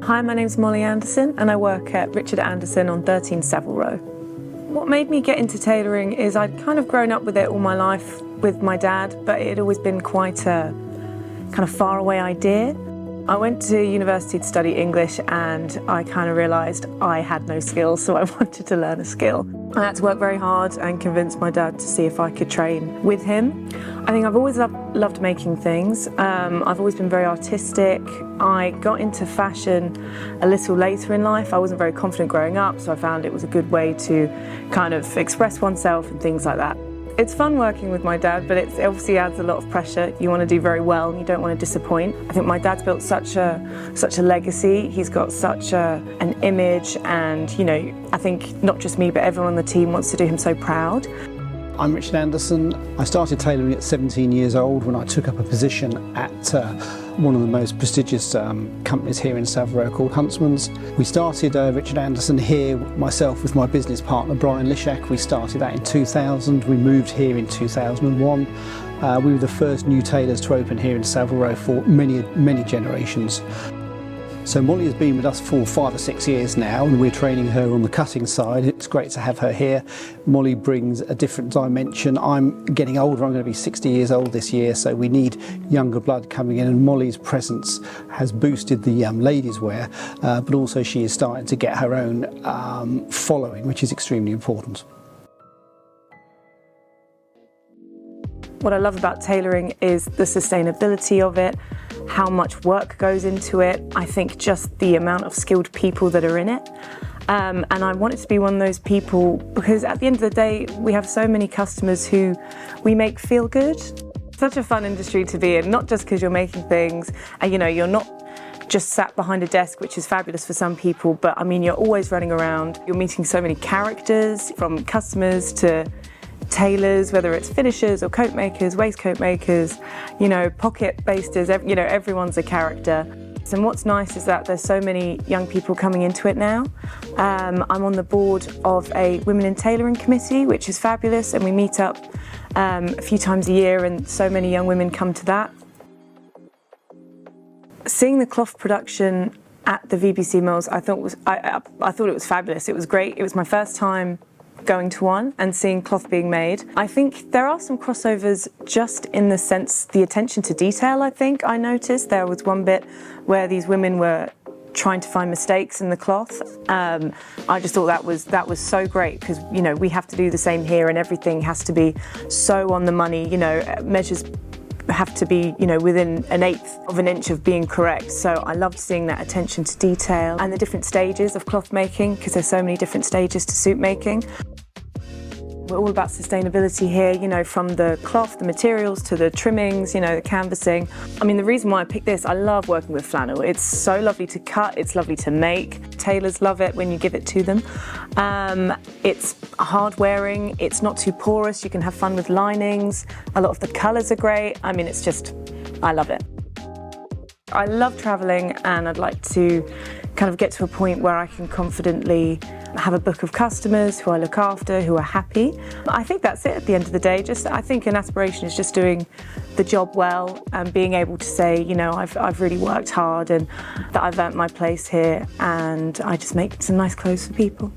Hi, my name's Molly Anderson and I work at Richard Anderson on 13 Savile Row. What made me get into tailoring is I'd kind of grown up with it all my life with my dad, but it had always been quite a kind of faraway idea. I went to university to study English and I kind of realised I had no skills, so I wanted to learn a skill. I had to work very hard and convince my dad to see if I could train with him. I think I've always loved making things. I've always been very artistic. I got into fashion a little later in life. I wasn't very confident growing up, so I found it was a good way to kind of express oneself and things like that. It's fun working with my dad, but it obviously adds a lot of pressure. You want to do very well and you don't want to disappoint. I think my dad's built such a legacy. He's got such an image, and I think not just me but everyone on the team wants to do him so proud. I'm Richard Anderson. I started tailoring at 17 years old when I took up a position at one of the most prestigious companies here in Savile Row called Huntsman's. We started Richard Anderson here, myself with my business partner Brian Lishak. We started that in 2000. We moved here in 2001. We were the first new tailors to open here in Savile Row for many generations. So Molly has been with us for 5 or 6 years now, and we're training her on the cutting side. It's great to have her here. Molly brings a different dimension. I'm getting older, I'm going to be 60 years old this year, so we need younger blood coming in, and Molly's presence has boosted the ladies' wear, but also she is starting to get her own following, which is extremely important. What I love about tailoring is the sustainability of it, how much work goes into it. I think just the amount of skilled people that are in it. And I want it to be one of those people, because at the end of the day, we have so many customers who we make feel good. Such a fun industry to be in, not just because you're making things and you're not just sat behind a desk, which is fabulous for some people, but I mean, you're always running around. You're meeting so many characters, from customers to tailors, whether it's finishers or coat makers, waistcoat makers, pocket basters, everyone's a character. And what's nice is that there's so many young people coming into it now. I'm on the board of a Women in Tailoring committee, which is fabulous, and we meet up a few times a year, and so many young women come to that. Seeing the cloth production at the VBC mills, I thought it was fabulous. It was great. It was my first time going to one and seeing cloth being made. I think there are some crossovers just in the sense, the attention to detail. I think I noticed there was one bit where these women were trying to find mistakes in the cloth. I just thought that was so great, because we have to do the same here, and everything has to be so on the money. Measures have to be within 1/8 of an inch of being correct. So I loved seeing that attention to detail and the different stages of cloth making, because there's so many different stages to suit making. We're all about sustainability here, from the cloth, the materials, to the trimmings, the canvassing. I mean, the reason why I picked this, I love working with flannel. It's so lovely to cut, it's lovely to make. Tailors love it when you give it to them. It's hard wearing, it's not too porous, you can have fun with linings. A lot of the colours are great. I mean, I love it. I love travelling, and I'd like to kind of get to a point where I can confidently have a book of customers who I look after, who are happy. I think that's it at the end of the day. I think an aspiration is just doing the job well and being able to say, I've really worked hard and that I've earned my place here, and I just make some nice clothes for people.